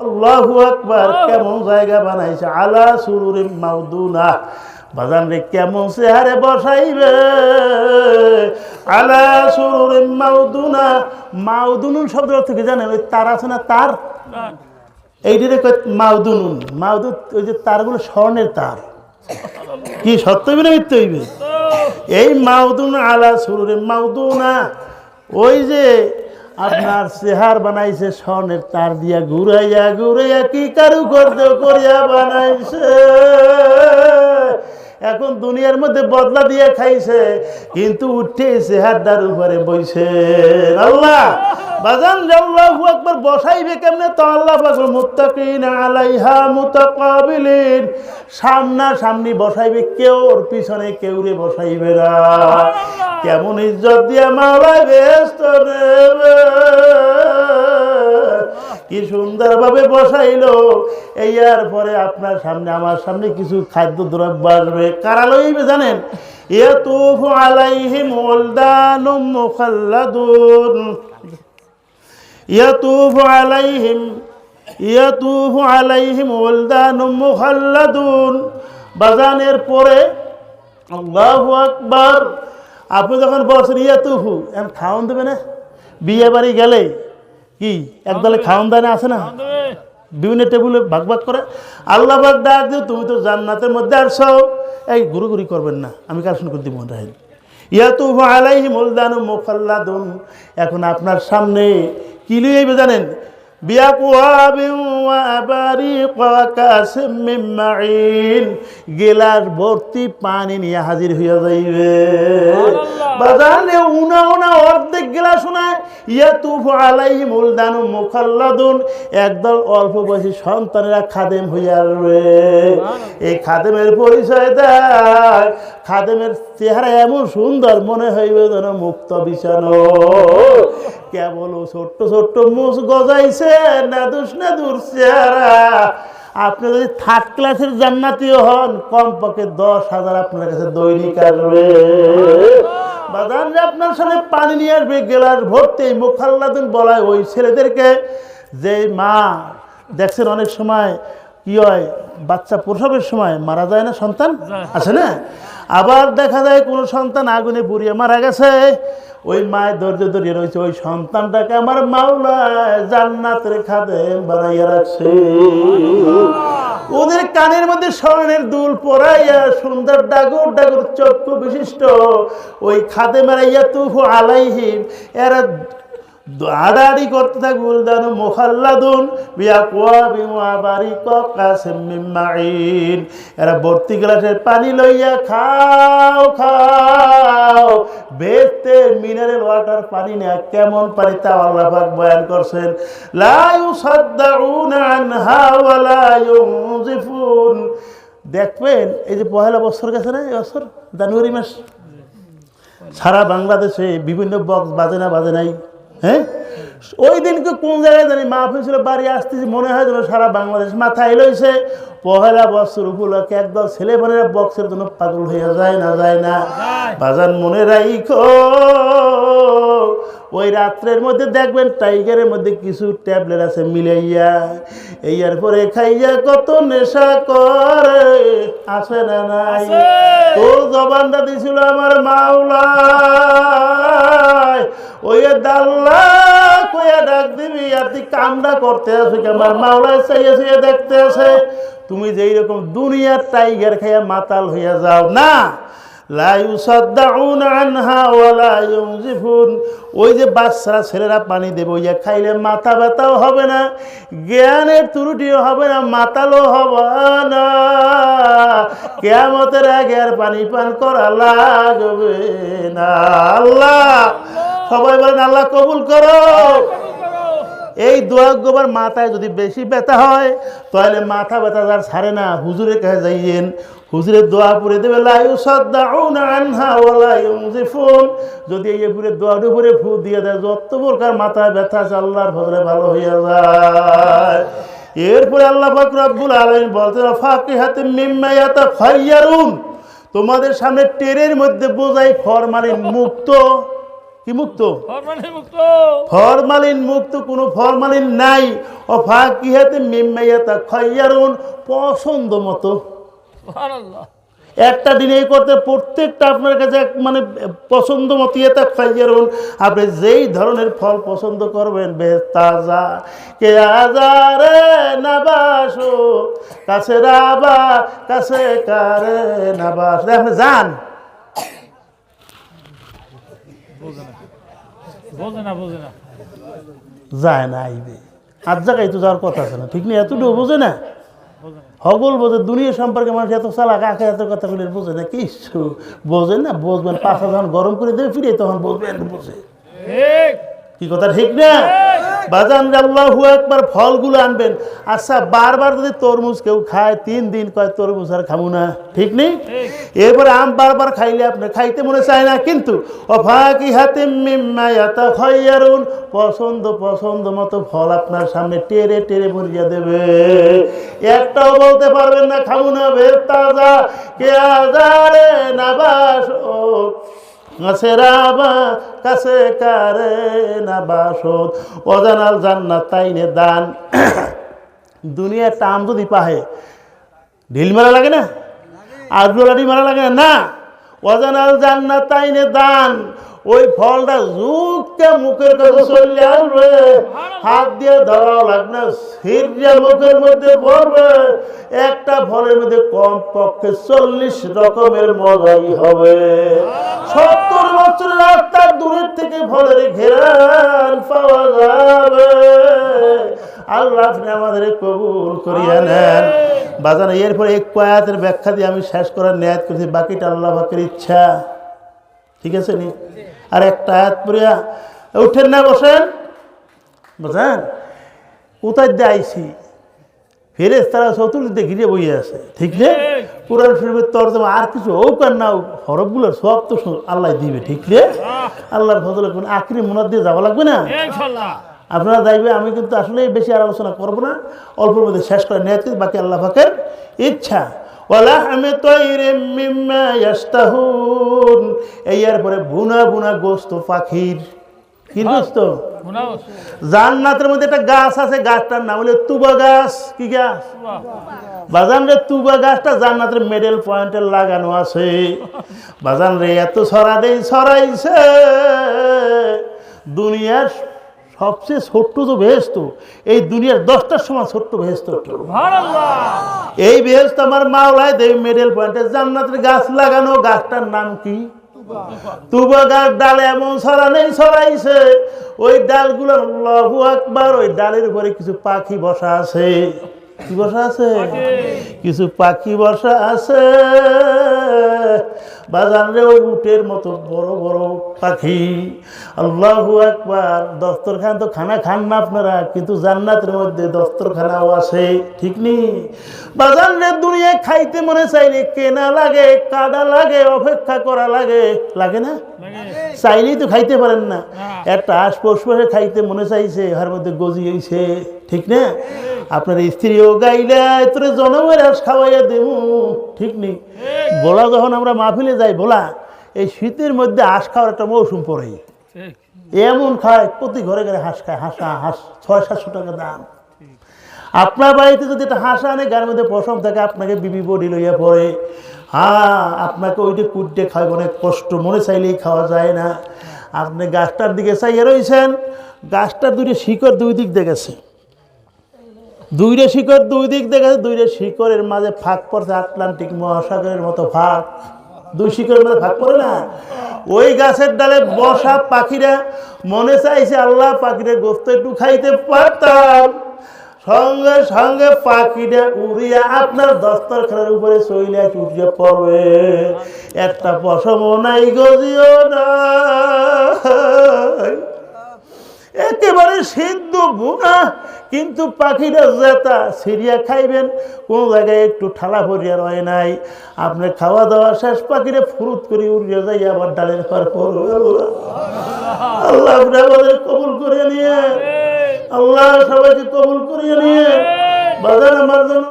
আল্লাহু আকবার, কেমন জায়গা বানাইছে, আলা সুরুরিন মাউদুনা, বাজান রে কেমন চেহারে বসাইবে, আলা সুরুরিন মাউদুনা। মাউদুনুন শব্দের অর্থ কি জানেন? ওই তার আছে না, তার, এইটারে কয় মাউদুনুন। মাউদুন ওই যে তারগুলো স্বর্ণের তার। কি সত্য হইবে না মিথ্যা হইবে? এই মাউদুন আলা সুরুরিন মাউদুনা, ওই যে আপনার চেহার বানাইছে স্বর্ণের তার দিয়া, ঘুরাইয়া ঘুরাইয়া কি কারুকার্য করিয়া বানাইছে। এখন দুনিয়ার মধ্যে বদলা দিয়ে খাইছে, কিন্তু উঠে চেহারটার উপরে বইছে আল্লাহ। বাজান আল্লাহু আকবার, বসাইবে কেমনে? তো আল্লাহ পাক মুত্তাকিন আলাইহা মুতাকাবিলিন, সামনা সামনি বসাইবে, কেউ ওর পিছনে কেউ রে বসাইবে না। কেমন ইজ্জত দিয়া মাওলায় ব্যস্ত নেবে, কি সুন্দর ভাবে বসাইলো। এর পরে আপনার সামনে আমার সামনে কিছু খাদ্য দ্রব্য আসবে, কারা লইবে জানেন? ইয়াতুফু আলাইহিম ওয়ালদানুম মুখাল্লাদুন, ইয়াতুফু আলাইহিম ওয়ালদানুম মুখাল্লাদুন। বাজানের পরে আল্লাহু আকবার, আপনি যখন বলছেন ইয়াতুফু, এখন খাওয়ান দেবে না? বিয়ে বাড়ি গেলে কি একদলে খাওয়ান দেয় না, আছে না? বিভিন্ন টেবিলে ভাগ ভাগ করে। আল্লাহ পাক ডাক দিও, তুমি তো জান্নাতের মধ্যে আসছো, এই গুরুগুরি করবেন না, আমি কালেকশন করে দিব। ইয়াতুফু আলাইহিম ওয়ালদানুম মুখাল্লাদুন, এখন আপনার সামনে কি লইবে জানেন? বিয়াকুয়াবিন ওয়া আবারিকা ওয়া কাসিম মিন মাইন, গেলাস ভর্তি পানি নিয়ে হাজির হইয়া যাইবে। বাজারে উনা উনা অর্ধেক গেলাস উনায়। ইয়াতুফু আলাইহিম ওয়ালদানুম মুখাল্লাদুন, একদল অল্প বয়সী সন্তানেরা খাদেম হইয়া আসবে। এই খাদেমের পরিচয় দেয়, খাদেমের চেহারা এমন সুন্দর, মনে হইবে যেন মুক্ত বিছানো, কেবল ছোট্ট ছোট্ট মুছ গজাইছে, নাদুস নাদুর চেহারা। আপনি যদি থার্ড ক্লাসের জান্নাতীয় হন, কমপক্ষে 10,000 আপনার কাছে দৈনিক আসবে। বাজান আপনার সামনে পানি নিয়ে আসবে গেলাস ভর্তি। মুখাল্লাদুন বলা হয় ওই ছেলেদেরকে, যে মা দেখছেন অনেক সময় কি হয়, বাচ্চা প্রসবের সময় মারা যায় না, সন্তান আছে না? আবার দেখা যায় কোনো সন্তান আগুনে পুড়িয়ে মারা গেছে, ওই মায়ের ধৈর্য ধরিয়ে রয়েছে, ওই সন্তানটাকে আমার মাওলা জান্নাতের খাদেম বানাইয়া রাখছে। ওদের কানের মধ্যে স্বর্ণের দুল পরাইয়া, সুন্দর ডাগর ডাগর চক্ষু বিশিষ্ট ওই খাদেমেরা ইয়াতুফু আলাইহিম, এরা আড়াআড়ি করতে থাকবে। ওয়ালদানু মুখাল্লাদুন বিআকওয়াবিন ওয়া আবারিকা কাসিম মিন মাইন, এরা ভর্তি গ্লাসের পানি লইয়া খাও খাও, বেতে মিনারেল ওয়াটার পানি না, কেমন পানি তা আল্লাহ পাক বয়ান করছেন। লা ইউসাদ্দাউনা আনহা ওয়া লা ইউনজিফুন। দেখবেন এই যে পহেলা বছর গেছে না, এই বছর জানুয়ারি মাস, সারা বাংলাদেশে বিভিন্ন বক্স বাজে না, বাজে নাই? হ্যাঁ, ওই দিনকে কোন জায়গায় জানি মাহফিল ছিল, বাড়ি আসতেছি মনে হয় যেন সারা বাংলাদেশ মাথায় লইছে। পহেলা বছর উপলক্ষে একদল ছেলেমেয়েরা বক্সের জন্য পাগল হয়ে যায় না, যায় না? বাজান মনে রাখো, ওই রাত্রের মধ্যে দেখবেন টাইগারের মধ্যে কিছু ট্যাবলেট আছে মিলাইয়া, এর পরে খাইয়া কত নেশা করে, আছে না নাই? তোর জবানটা দিছিল আমার মাওলা, ওই দাল্লা কইয়া ডাক দিবি, আর তুই কামটা করতে আসে, আমার মাওলা চাইয়া চাইয়া দেখতে আসে। তুমি যেই রকম দুনিয়ার টাইগার খাইয়া মাতাল হইয়া যাও না, লা ইউসাদ্দাউনা আনহা ওয়া লা ইউনজিফুন, ওই যে বাচ্চারা ছেলেরা পানি দেবে, ওই খাইলে মাথা ব্যথাও হবে না, জ্ঞানের ত্রুটিও হবে না, মাতালও হবে না, কিয়ামতের আগে আর পানি পান করা লাগবে না। আল্লাহ সবাই বলেন আল্লাহ কবুল করো। এই দোয়া গোবার মাথায় যদি বেশি ব্যথা হয়, তাহলে মাথা ব্যথা যার ছাড়ে না, হুজুরের কাছে যাইয়েন, হুজুরের দোয়া পড়ে দেবে, লা ইউসাদ্দাউনা আনহা ওয়া লা ইউনজিফুন। যদি এই পুরে দোয়ার উপরে ফু দিয়ে দেয়, যত প্রকার মাথায় ব্যথা আছে আল্লাহর ফজলে ভালো হইয়া যায়। এরপরে আল্লাহ পাক রব্বুল আলামিন বলতেন, ফাকিহাতিন মিম্মা ইয়াতাখায়্যারুন, তোমাদের সামনে টেরের মধ্যে বোঝাই ফরমালিন মুক্ত কি মুক্ত? ফরমালিন মুক্ত। ফরমালিন মুক্ত, কোনো ফরমালিন নাই। ও ফাকিহাতে মিম্মা ইয়াতাখায়্যারুন, পছন্দ মতো। সুবহানাল্লাহ। একটা দিনে করতে প্রত্যেকটা আপনার কাছে মানে পছন্দ মতো ইয়াতাখায়্যারুন, আপনি যেই ধরনের ফল পছন্দ করবেন বেশ তাজা। কে আজারে নাবাসো কাছে রাবা কাছে কারে নাবাস, আপনি যান বোঝে না যায় না, আইবে আর জায়গায় তো যাওয়ার কথা আছে না, ঠিক নেই? এতটুকু বোঝে না, হগল বোঝে। দুনিয়া সম্পর্কে মানুষ এত চালাক, আখে এত কথা বলে বোঝে না, কিছু বোঝে না। বুঝবেন পাশা যখন গরম করে দেবে ফিরে, তখন বলবেন বোঝে। কি কথা ঠিক না? বাজান আল্লাহু আকবার, ফলগুলো আনবেন। আচ্ছা, বারবার যদি তরমুজ কেউ খায় 3 দিন কয় তরমুজ আর খাবো না, ঠিক নেই? এরপরে আম বারবার খাইলে আপনার খাইতে মনে চায় না, কিন্তু ওয়াফাকিহাতিম মিম্মা ইয়াতাখায়্যারুন, পছন্দ মতো ফল আপনার সামনে টেরে টেরে ভরিয়া দেবে। একটাও বলতে পারবেন না খাবো না, বেশ তাজা। কে আজারে নাবাস কাছে রাবা কাছে কারে নাবাসত, অজানাল জান্নাত তাইনে দান। দুনিয়ার টাম যদি পাহে ঢিল মারা লাগে না, আজলাডি মারা লাগে না। অজানাল জান্নাত তাইনে দান, ওই ফলটা যুগকে মুখের কাছে চলে আসবে, হাত দিয়ে ধরাও লাগবে না, সিরিয়া মুখের মধ্যে পড়বে। একটা ফলের মধ্যে কম পক্ষে 40 রকমের মজাই হবে। 70 বছরের রাস্তা দূরের থেকে ফলের ঘেরান পাওয়া যাবে। আল্লাহ আপনি আমাদের কবুল করিয়া নেন। বাজান এরপরে এক আয়াতের ব্যাখ্যা দিয়ে আমি শেষ করার নিয়ত করছি, বাকিটা আল্লাহ পাকের ইচ্ছা, ঠিক আছে নি? আর একটা আয়াত পড়িয়া উঠেন না, বসেন, বুঝলেন? কোথায় দিয়ে আইসি, ফেরেশতারা চতুর্দিকে ঘিরে বইয়ে আছে, ঠিক না? কোরআন শরীফের তরজমা আর কিছু হোক আর না হোক, হরফগুলোর সব তো আল্লাহ দিবে, ঠিক না? আল্লাহর ফজলে কোন আখরি মুনাদ দিয়ে যাওয়া লাগবে না, আপনারা যাইবে। আমি কিন্তু আসলে বেশি আর আলোচনা করবো না, অল্পের মধ্যে শেষ করে নিয়ত করি, বাকি আল্লাহ পাকের ইচ্ছা। ওয়ালাহমি তায়রিম মিম্মা ইয়াশতাহুন, এরপরে বুনা বুনা গোস্ত পাখির। কি গোস্ত? জান্নাতের মধ্যে একটা গাছ আছে, গাছটার নাম হলো তুবা গাছ। কি গাছ? বাজান রে, তুবা গাছটা জান্নাতের মিডল পয়েন্টে লাগানো আছে। বাজান রে, এত ছড়াইছে, দুনিয়ার সবচেয়ে ছোট্ট তো বেহেশত, এই দুনিয়ার 10টার সমান ছোট্ট বেহেশত। এই বেহেশত আমার মাওলায় দেব মিডল পয়েন্টে জান্নাতের গাছ লাগানো। গাছটার নাম কি? তুবা গাছ। ডাল এমন ছড়াইছে, ওই ডালগুলো আল্লাহু আকবার, ওই ডালের উপরে কিছু পাখি বসা আছে। কি বসা আছে? কিছু পাখি বসা আছে। বাজান রে, ওই উটের মতো বড় বড় পাখি। আল্লাহু আকবার। দস্তরখান তো খানা খান না আপনারা, কিন্তু জান্নাতের মধ্যে দস্তরখানাও আছে, ঠিক নি? বাজান রে, দুনিয়ায় খাইতে মনে চাইলে কেনা লাগে, কাদা লাগে, অপেক্ষা করা লাগে, লাগে না? চাইলেই তো খাইতে পারেন না। একটা আশপাশে খাইতে মনে চাইছে, হার মধ্যে গজি হয়েছে, ঠিক না? আপনার স্ত্রীও গাইলে তোরে জনমের আস খাওয়াইয়া দেবো, ঠিক নেই? বলা যখন আমরা মাহফিলে যাই, বলা এই শীতের মধ্যে হাঁস খাওয়ার একটা মৌসুম পড়ে, এমন খায় প্রতি ঘরে ঘরে হাঁস খায়। হাঁস 600-700 টাকা দাম। আপনার বাড়িতে যদি একটা হাঁস আনে, গায়ের মধ্যে পশম থাকে, আপনাকে বিবি বডি লইয়া পড়ে। আপনাকে ওইটা কুটতে খাওয়া অনেক কষ্ট, মনে চাইলেই খাওয়া যায় না। আপনি গাছটার দিকে চাইয়া রয়েছেন, গাছটার দুইটা শিকড় দুই দিক দেখেছে, দুইটা শিকড় দুই দিক দেখেছে, দুইটা শিকড়ের মাঝে ফাঁক পড়ছে, আটলান্টিক মহাসাগরের মতো ফাঁক। দুই শিকড়ের মাঝে ফাঁক পড়ে না? ওই গাছের ডালে বসা পাখিরা মনে চাইছে, আল্লাহ পাখিরা গোস্ত একটু খাইতে পারতাম। সঙ্গে সঙ্গে পাখিটা উড়িয়া আপনার দস্তরখানার উপরে চইলে উঠিয়ে পড়বে। একটা পশমও নাই, গজিও না, একেবারে সিদ্ধ ভুনা। কিন্তু পাখিটা জেতা সিরিয়া খাইবেন, কোনো জায়গায় একটু ঠালা ভরিয়া রয় নাই। আপনার খাওয়া দাওয়া শেষ, পাখিটা ফুরুত করে উড়িয়ে যাই, আবার ডালের পর পড়বে। আল্লাহ আপনি আমাদের কবুল করে নিয়ে, আল্লাহ সবাইকে কবুল করিয়ে নিয়ে। বাজার আমার জন্য